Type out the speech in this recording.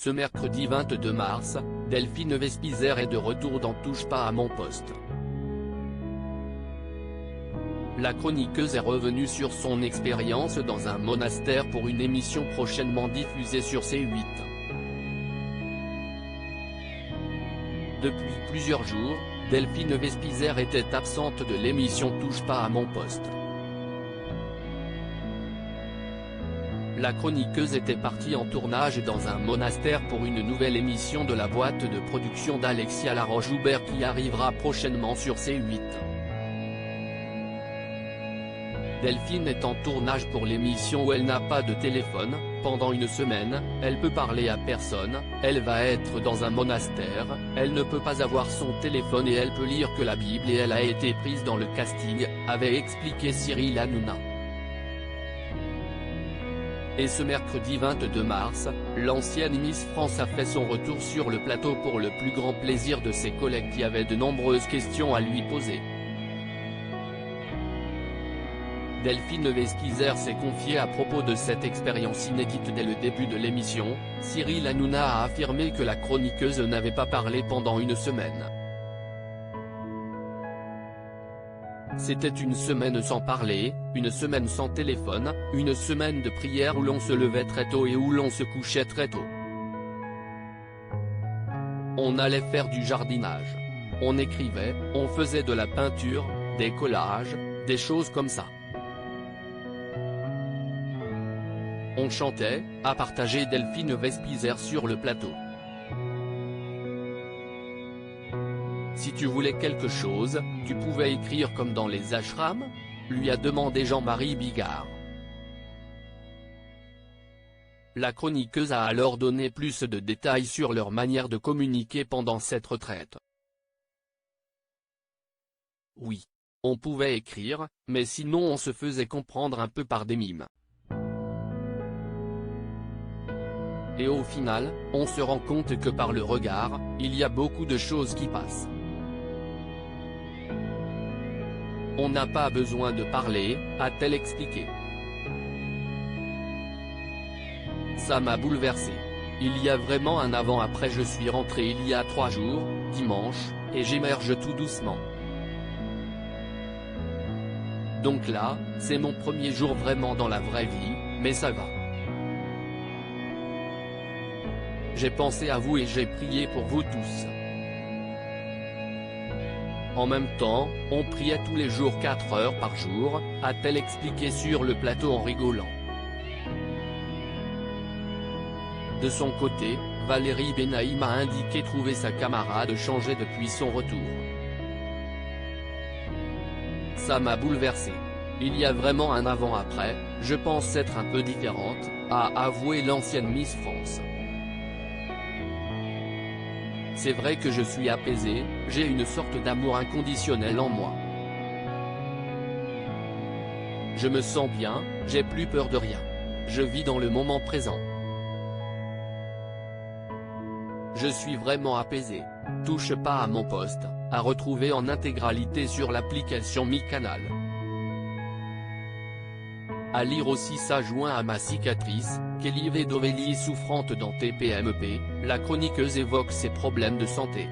Ce mercredi 22 mars, Delphine Vespizer est de retour dans Touche pas à mon poste. La chroniqueuse est revenue sur son expérience dans un monastère pour une émission prochainement diffusée sur C8. Depuis plusieurs jours, Delphine Vespizer était absente de l'émission Touche pas à mon poste. La chroniqueuse était partie en tournage dans un monastère pour une nouvelle émission de la boîte de production d'Alexia Laroche-Joubert qui arrivera prochainement sur C8. Delphine est en tournage pour l'émission où elle n'a pas de téléphone. Pendant une semaine, elle peut parler à personne, elle va être dans un monastère, elle ne peut pas avoir son téléphone et elle peut lire que la Bible et elle a été prise dans le casting, avait expliqué Cyril Hanouna. Et ce mercredi 22 mars, l'ancienne Miss France a fait son retour sur le plateau pour le plus grand plaisir de ses collègues qui avaient de nombreuses questions à lui poser. Delphine Vespizer s'est confiée à propos de cette expérience inédite dès le début de l'émission. Cyril Hanouna a affirmé que la chroniqueuse n'avait pas parlé pendant une semaine. C'était une semaine sans parler, une semaine sans téléphone, une semaine de prière où l'on se levait très tôt et où l'on se couchait très tôt. On allait faire du jardinage. On écrivait, on faisait de la peinture, des collages, des choses comme ça. On chantait, a partagé Delphine Vespizer sur le plateau. Si tu voulais quelque chose, tu pouvais écrire comme dans les ashrams, lui a demandé Jean-Marie Bigard. La chroniqueuse a alors donné plus de détails sur leur manière de communiquer pendant cette retraite. Oui. On pouvait écrire, mais sinon on se faisait comprendre un peu par des mimes. Et au final, on se rend compte que par le regard, il y a beaucoup de choses qui passent. On n'a pas besoin de parler, a-t-elle expliqué. Ça m'a bouleversé. Il y a vraiment un avant-après. Je suis rentré il y a 3 jours, dimanche, et j'émerge tout doucement. Donc là, c'est mon premier jour vraiment dans la vraie vie, mais ça va. J'ai pensé à vous et j'ai prié pour vous tous. En même temps, on priait tous les jours 4 heures par jour, a-t-elle expliqué sur le plateau en rigolant. De son côté, Valérie Benaïm a indiqué trouver sa camarade changée depuis son retour. Ça m'a bouleversé. Il y a vraiment un avant-après, je pense être un peu différente, a avoué l'ancienne Miss France. C'est vrai que je suis apaisée, j'ai une sorte d'amour inconditionnel en moi. Je me sens bien, j'ai plus peur de rien. Je vis dans le moment présent. Je suis vraiment apaisée. Touche pas à mon poste, à retrouver en intégralité sur l'application MyCanal. À lire aussi ça joint à ma cicatrice, Kelly Vedovelli souffrante d'un TPMP, la chroniqueuse évoque ses problèmes de santé.